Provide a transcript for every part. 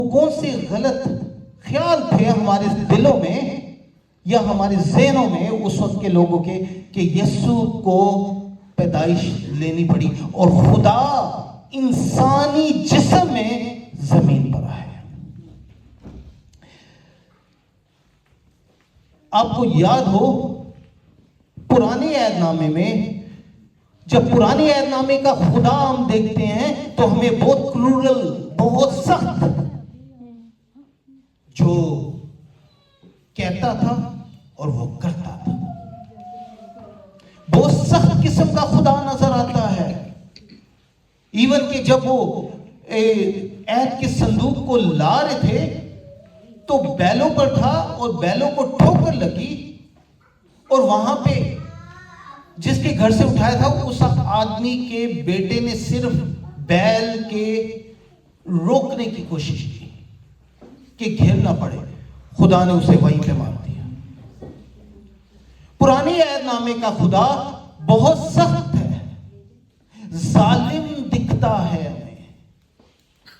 کون سے غلط خیال تھے ہمارے دلوں میں یا ہمارے ذہنوں میں اس وقت کے لوگوں کے کہ یسوع کو پیدائش لینی پڑی اور خدا انسانی جسم میں زمین پر آئے. آپ کو یاد ہو پرانے عہد نامے میں جب پرانے عہد نامے کا خدا ہم دیکھتے ہیں تو ہمیں بہت کرورل، بہت سخت جو کہتا تھا اور وہ کرتا تھا، بہت سخت قسم کا خدا نظر آتا ہے. ایون کہ جب وہ عہد کے صندوق کو لا رہے تھے تو بیلوں پر تھا اور بیلوں کو ٹھوکر لگی اور وہاں پہ جس کے گھر سے اٹھایا تھا اس آدمی کے بیٹے نے صرف بیل کے روکنے کی کوشش کی کہ گر نہ پڑے. خدا نے اسے وہیں پہ مار دیا. پرانے عہد نامے کا خدا بہت سخت ہے، ظالم دکھتا ہے ہمیں،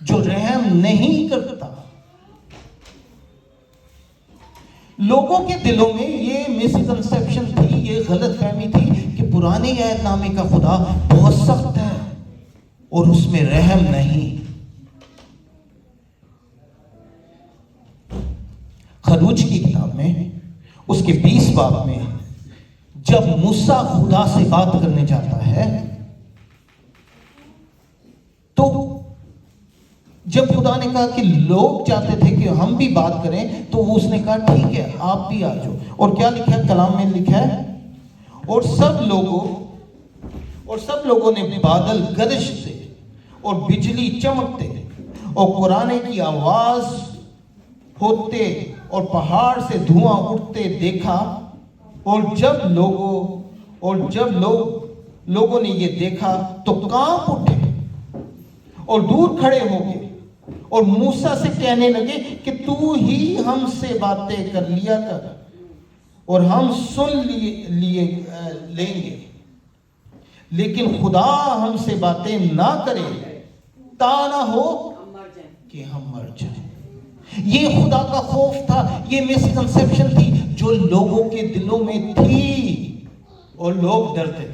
جو رحم نہیں کرتا. لوگوں کے دلوں میں یہ مسکنسیپشن تھی، یہ غلط فہمی تھی کہ پرانے عہد نامے کا خدا بہت سخت ہے اور اس میں رحم نہیں. خروج کی کتاب میں اس کے 20 باب میں جب موسیٰ خدا سے بات کرنے جاتا ہے تو جب خدا نے کہا کہ لوگ چاہتے تھے کہ ہم بھی بات کریں تو اس نے کہا ٹھیک ہے آپ بھی آ جاؤ. اور کیا لکھا ہے کلام میں لکھا ہے اور سب لوگوں نے بادل گرجتے اور بجلی چمکتے اور قرآن کی آواز ہوتے اور پہاڑ سے دھواں اٹھتے دیکھا. اور جب لوگوں نے یہ دیکھا تو کانپ اٹھے اور دور کھڑے ہو گئے اور موسیٰ سے کہنے لگے کہ تو ہی ہم سے باتیں کر لیا کر اور ہم سن لیں گے، لیکن خدا ہم سے باتیں نہ کرے تا نہ ہو کہ ہم مر جائیں. یہ خدا کا خوف تھا، یہ مسکنسیپشن تھی جو لوگوں کے دلوں میں تھی اور لوگ ڈرتے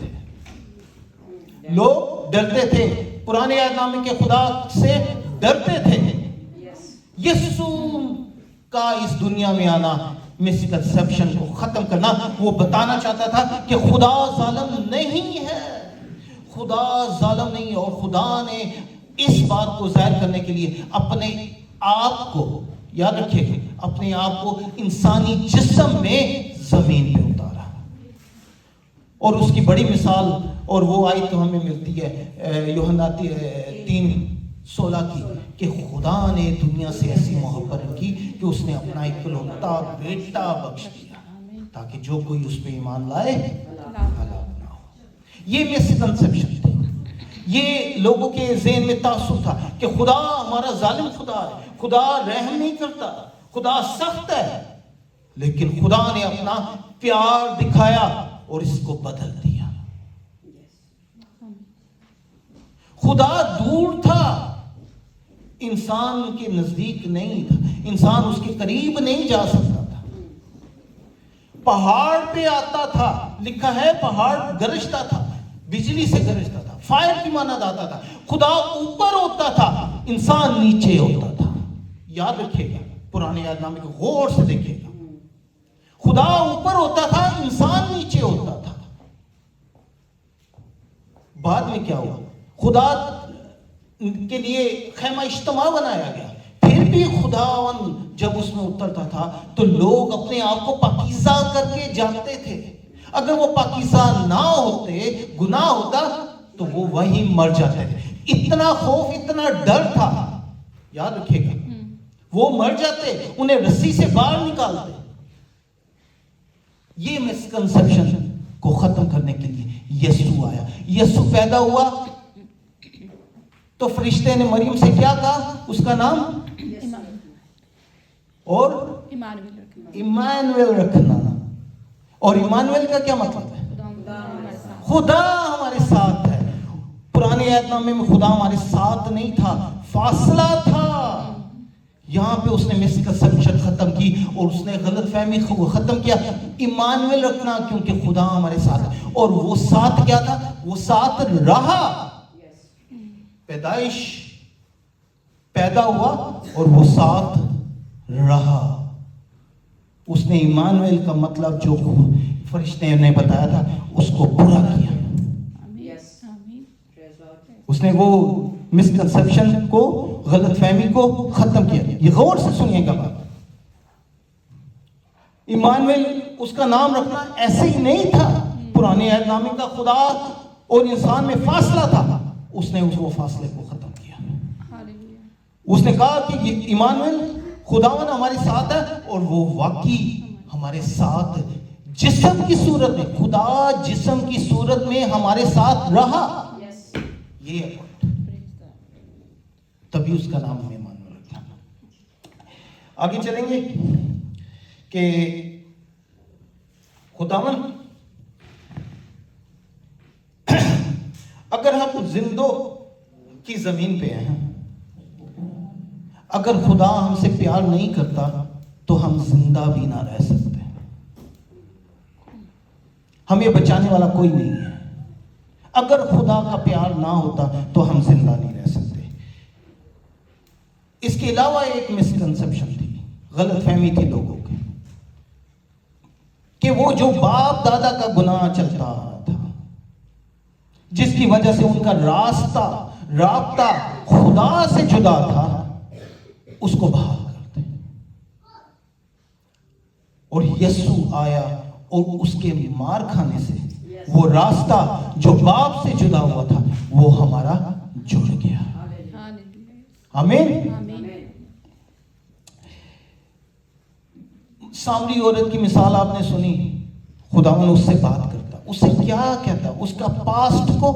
تھے. پرانے عہد نامے کے خدا سے ڈرتے تھے. یسوع کا اس دنیا میں آنا مسکنسیپشن کو ختم کرنا، وہ بتانا چاہتا تھا کہ خدا ظالم نہیں ہے، خدا ظالم نہیں ہے. اور خدا نے اس بات کو ظاہر کرنے کے لیے اپنے آپ کو، یاد رکھیے گا، اپنے آپ کو انسانی جسم میں زمین پہ اتارا. اور اس کی بڑی مثال اور وہ آیت تو ہمیں ملتی ہے یوحنا 3:16 کی کہ خدا نے دنیا سے ایسی محبت رکھی کہ اس نے اپنا اکلوتا بیٹا بخش دیا تاکہ جو کوئی اس پہ ایمان لائے ہلاک نہ ہو. یہ مسکنسیپشن تھی، یہ لوگوں کے ذہن میں تعصب تھا کہ خدا ہمارا ظالم خدا ہے، خدا رحم نہیں کرتا، خدا سخت ہے. لیکن خدا نے اپنا پیار دکھایا اور اس کو بدل دیا. خدا دور تھا، انسان کے نزدیک نہیں تھا، انسان اس کے قریب نہیں جا سکتا تھا. پہاڑ پہ آتا تھا، لکھا ہے پہاڑ گرجتا تھا، بجلی سے گرجتا تھا، فائر کی مانند آتا تھا. خدا اوپر ہوتا تھا، انسان نیچے ہوتا تھا. یاد رکھیے گا، پرانے عہد نامے کو غور سے دیکھیے گا. خدا اوپر ہوتا تھا، انسان نیچے ہوتا تھا. بعد میں کیا ہوا؟ خدا کے لیے خیمہ اجتماع بنایا گیا. پھر بھی خداوند جب اس میں اترتا تھا تو لوگ اپنے آپ کو پاکیزہ کر کے جاتے تھے. اگر وہ پاکیزہ نہ ہوتے، گناہ ہوتا تو وہ وہیں مر جاتے تھے. اتنا خوف، اتنا ڈر تھا. یاد رکھیے گا، وہ مر جاتے، انہیں رسی سے باہر نکالتے. یہ مسکنسیپشن کو ختم کرنے کے لیے یسوع آیا. یسوع پیدا ہوا تو فرشتے نے مریم سے کیا کہا؟ اس کا نام اور ایمانویل رکھنا. اور ایمانویل کا کیا مطلب ہے؟ خدا ہمارے ساتھ ہے. پرانے عہد نامے میں خدا ہمارے ساتھ نہیں تھا، فاصلہ تھا. یہاں پہ اس نے مسکنسپشن ختم کی اور اس نے غلط فہمی ختم کیا. ایمانویل رکھنا کیونکہ خدا ہمارے ساتھ ہے. اور وہ ساتھ کیا تھا؟ وہ ساتھ رہا. پیدائش پیدا ہوا اور وہ ساتھ رہا. اس نے ایمانویل کا مطلب جو فرشتے نے بتایا تھا اس کو پورا کیا. اس نے وہ مسکنسپشن کو، غلط فہمی کو ختم کیا. یہ غور سے سنیے گا بات. ایمانویل اس کا نام رکھنا ایسے ہی نہیں تھا. پرانے عہد نامے کا خدا اور انسان میں فاصلہ تھا. اس نے وہ فاصلے کو ختم کیا. اس نے کہا کہ یہ ایمانویل خداوند ہمارے ساتھ ہے، اور وہ واقعی ہمارے ساتھ جسم کی صورت میں، خدا جسم کی صورت میں ہمارے ساتھ رہا. یہ ہے پوائنٹ. تبھی اس کا نام ہمیں ایمانویل رکھنا. آگے چلیں گے کہ خداوند اگر ہم زندوں کی زمین پہ ہیں، اگر خدا ہم سے پیار نہیں کرتا تو ہم زندہ بھی نہ رہ سکتے. ہمیں بچانے والا کوئی نہیں ہے. اگر خدا کا پیار نہ ہوتا تو ہم زندہ نہیں رہ سکتے. اس کے علاوہ ایک مسکنسپشن تھی، غلط فہمی تھی لوگوں کی، کہ وہ جو باپ دادا کا گناہ چلتا تھا، جس کی وجہ سے ان کا رابطہ خدا سے جدا تھا، اس کو بحال کرتے. اور یسوع آیا اور اس کے مار کھانے سے وہ راستہ جو باپ سے جدا ہوا تھا وہ ہمارا جڑ گیا. آمین. سامری عورت کی مثال آپ نے سنی. خداوند اس سے بات کرتا، اس سے کیا کہتا؟ اس کا پاسٹ کو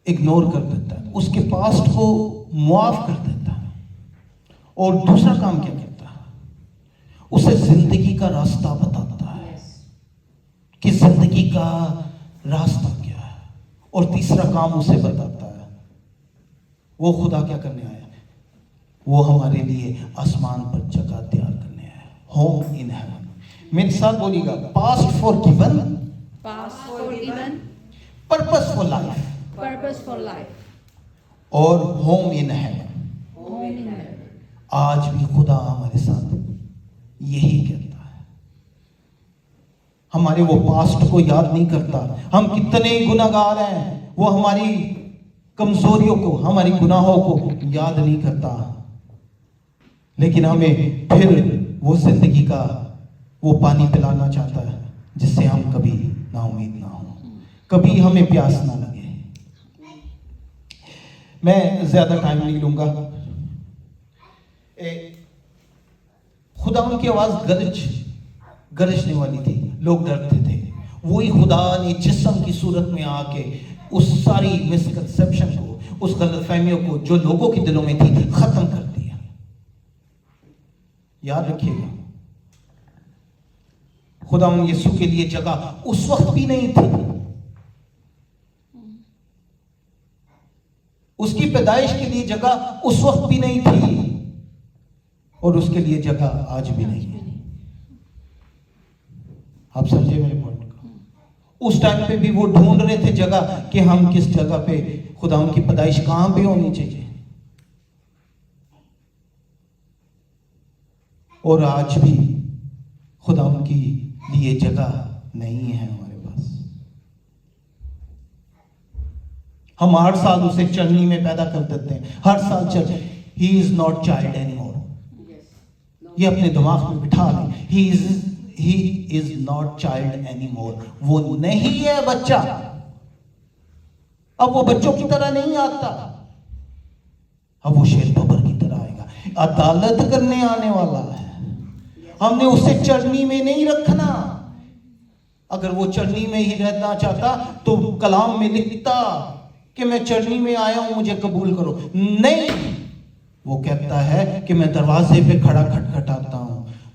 اگنور کر دیتا ہے، اس کے پاسٹ کو معاف کر دیتا ہے. اور دوسرا کام کیا کرتا ہے؟ اسے زندگی کا راستہ بتاتا ہے کہ زندگی کا راستہ کیا ہے. اور تیسرا کام اسے بتاتا ہے، وہ خدا کیا کرنے آیا؟ وہ ہمارے لیے آسمان پر جگہ تیار کرنے آیا. Home in heaven. میرے ساتھ بولیے گا، past forgiven, purpose for life, اور ہوم ان ہیون. آج بھی خدا ہمارے ساتھ یہی کہتا ہے. ہمارے وہ پاسٹ کو یاد نہیں کرتا. ہم کتنے گناہگار ہیں، وہ ہماری کمزوریوں کو، ہماری گناہوں کو یاد نہیں کرتا. لیکن ہمیں پھر وہ زندگی کا وہ پانی پلانا چاہتا ہے جس سے ہم کبھی نا امید نہ ہوں، کبھی ہمیں پیاس نہ لگے. میں زیادہ ٹائم نہیں لوں گا. خدا ان کی آواز گرجنے والی تھی. لوگ ڈرتے تھے. وہی خدا نے جسم کی صورت میں آ کے اس ساری مسکنسپشن کو، اس غلط فہمیوں کو جو لوگوں کے دلوں میں تھی، ختم کر دیا. یاد رکھیے گا، خدا یسوع کے لیے جگہ اس وقت بھی نہیں تھی. اس کی پیدائش کے لیے جگہ اس وقت بھی نہیں تھی، اور اس کے لیے جگہ آج بھی نہیں ہے. آپ سمجھے میرے پوائنٹ کو؟ اس ٹائم پہ بھی وہ ڈھونڈ رہے تھے جگہ کہ ہم کس جگہ پہ، خدا ان کی پیدائش کہاں پہ ہونی چاہیے. اور آج بھی خدا ان کی لیے جگہ نہیں ہے ہمارے پاس. ہم ہر سال اسے چرنی میں پیدا کر دیتے ہیں، ہر سال he is not child any more. یہ اپنے دماغ میں بٹھا لیں، he is not child any more. وہ نہیں ہے بچہ. اب وہ بچوں کی طرح نہیں آتا، اب وہ شیر ببر کی طرح آئے گا. عدالت کرنے آنے والا ہے. ہم نے اسے چرنی میں نہیں رکھنا. اگر وہ چرنی میں ہی رہنا چاہتا تو کلام میں لکھتا کہ میں چرنی میں آیا ہوں، مجھے قبول کرو. نہیں، وہ کہتا ہے کہ میں دروازے پہ کھڑا کھٹکھٹاتا ہوں.